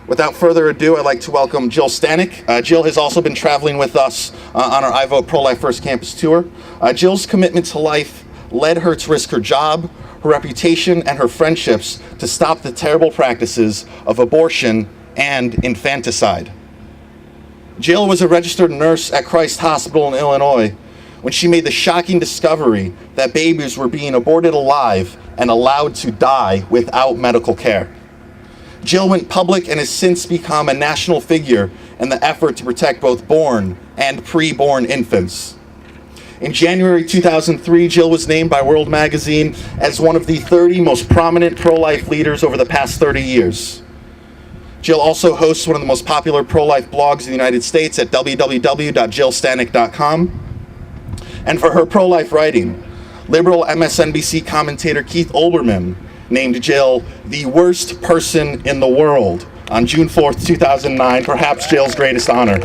Without further ado, I'd like to welcome Jill Stanek. Jill has also been traveling with us on our I Vote Pro-Life First Campus tour. Jill's commitment to life led her to risk her job, her reputation, and her friendships to stop the terrible practices of abortion and infanticide. Jill was a registered nurse at Christ Hospital in Illinois when she made the shocking discovery that babies were being aborted alive and allowed to die without medical care. Jill went public and has since become a national figure in the effort to protect both born and pre-born infants. In January 2003, Jill was named by World Magazine as one of the 30 most prominent pro-life leaders over the past 30 years. Jill also hosts one of the most popular pro-life blogs in the United States at www.jillstanek.com. And for her pro-life writing, liberal MSNBC commentator Keith Olbermann named Jill the worst person in the world on June 4th, 2009, perhaps Jill's greatest honor.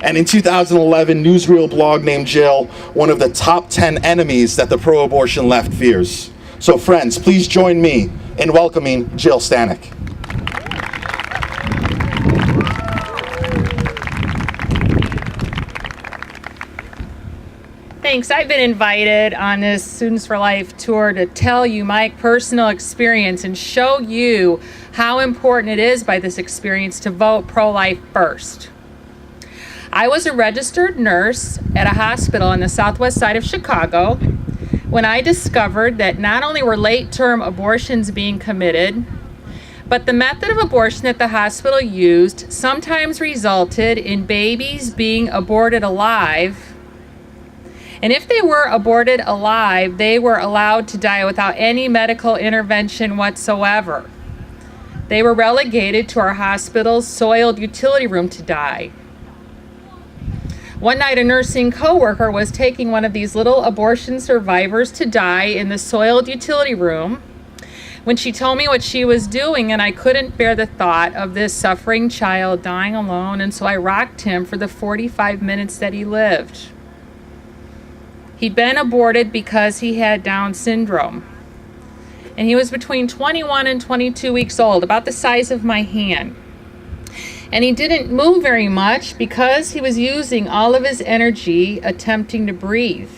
And in 2011, Newsreel blog named Jill one of the top 10 enemies that the pro-abortion left fears. So friends, please join me in welcoming Jill Stanek. Thanks. I've been invited on this Students for Life tour to tell you my personal experience and show you how important it is by this experience to vote pro-life first. I was a registered nurse at a hospital on the southwest side of Chicago when I discovered that not only were late-term abortions being committed, but the method of abortion that the hospital used sometimes resulted in babies being aborted alive. And if they were aborted alive, they were allowed to die without any medical intervention whatsoever. They were relegated to our hospital's soiled utility room to die. One night, a nursing coworker was taking one of these little abortion survivors to die in the soiled utility room when she told me what she was doing, and I couldn't bear the thought of this suffering child dying alone, and so I rocked him for the 45 minutes that he lived. He'd been aborted because he had Down syndrome. And he was between 21 and 22 weeks old, about the size of my hand. And he didn't move very much because he was using all of his energy attempting to breathe.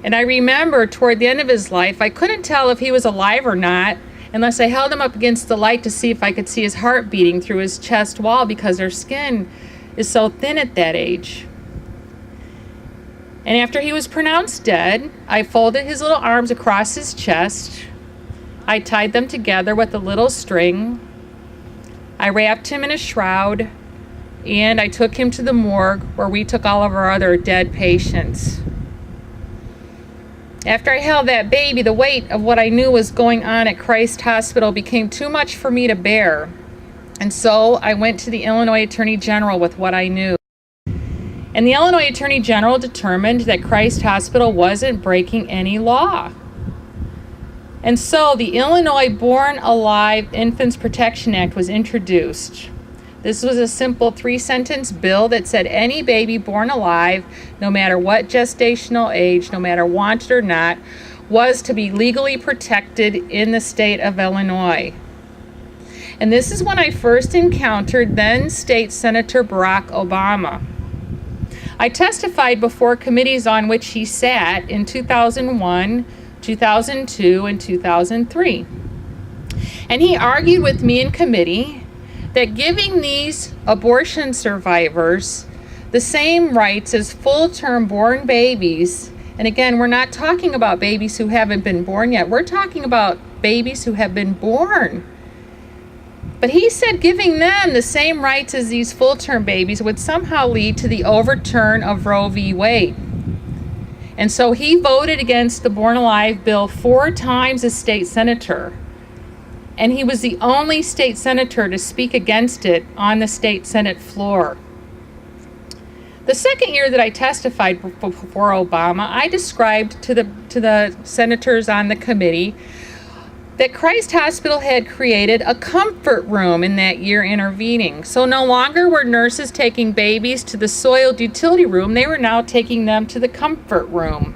And I remember toward the end of his life, I couldn't tell if he was alive or not unless I held him up against the light to see if I could see his heart beating through his chest wall because their skin is so thin at that age. And after he was pronounced dead, I folded his little arms across his chest. I tied them together with a little string. I wrapped him in a shroud, and I took him to the morgue where we took all of our other dead patients. After I held that baby, the weight of what I knew was going on at Christ Hospital became too much for me to bear. And so I went to the Illinois Attorney General with what I knew. And the Illinois Attorney General determined that Christ Hospital wasn't breaking any law. And so the Illinois Born Alive Infants Protection Act was introduced. This was a simple 3-sentence bill that said any baby born alive, no matter what gestational age, no matter wanted or not, was to be legally protected in the state of Illinois. And this is when I first encountered then State Senator Barack Obama. I testified before committees on which he sat in 2001, 2002, and 2003. And he argued with me in committee that giving these abortion survivors the same rights as full-term born babies, and again, we're not talking about babies who haven't been born yet, we're talking about babies who have been born. But he said giving them the same rights as these full-term babies would somehow lead to the overturn of Roe v. Wade. And so he voted against the Born Alive bill 4 times as state senator. And he was the only state senator to speak against it on the state Senate floor. The second year that I testified before Obama, I described to the senators on the committee that Christ Hospital had created a comfort room in that year intervening. So no longer were nurses taking babies to the soiled utility room, they were now taking them to the comfort room.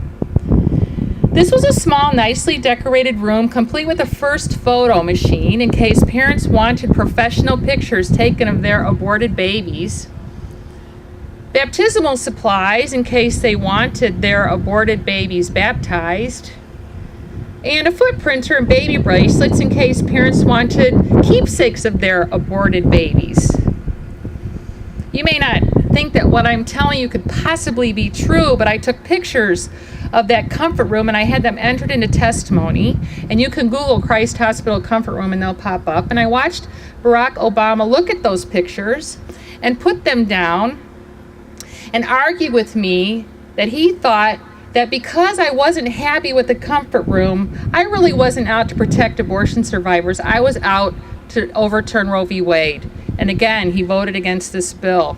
This was a small, nicely decorated room, complete with a first photo machine in case parents wanted professional pictures taken of their aborted babies. Baptismal supplies in case they wanted their aborted babies baptized. And a foot printer and baby bracelets in case parents wanted keepsakes of their aborted babies. You may not think that what I'm telling you could possibly be true, but I took pictures of that comfort room and I had them entered into testimony. And you can Google Christ Hospital Comfort Room and they'll pop up. And I watched Barack Obama look at those pictures and put them down and argue with me that he thought that because I wasn't happy with the comfort room, I really wasn't out to protect abortion survivors. I was out to overturn Roe v. Wade. And again, he voted against this bill.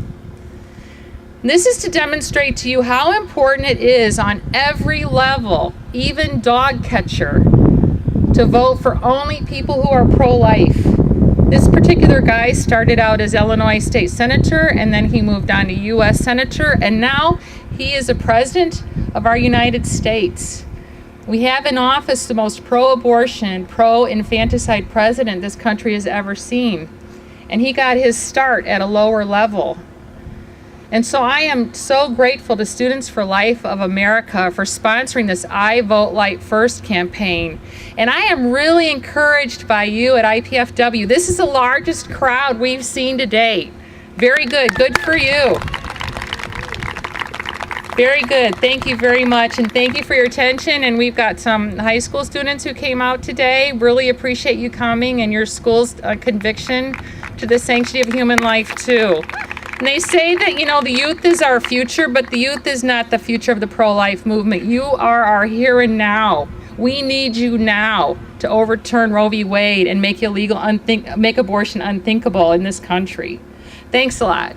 This is to demonstrate to you how important it is on every level, even dog catcher, to vote for only people who are pro-life. This particular guy started out as Illinois State Senator, and then he moved on to U.S. Senator, and now he is the President of our United States. We have in office the most pro-abortion, pro-infanticide president this country has ever seen. And he got his start at a lower level. And so I am so grateful to Students for Life of America for sponsoring this I Vote Light First campaign. And I am really encouraged by you at IPFW. This is the largest crowd we've seen to date. Very good. Good for you. Very good. Thank you very much. And thank you for your attention. And we've got some high school students who came out today. Really appreciate you coming and your school's conviction to the sanctity of human life too. And they say that, the youth is our future, but the youth is not the future of the pro-life movement. You are our here and now. We need you now to overturn Roe v. Wade and make abortion unthinkable in this country. Thanks a lot.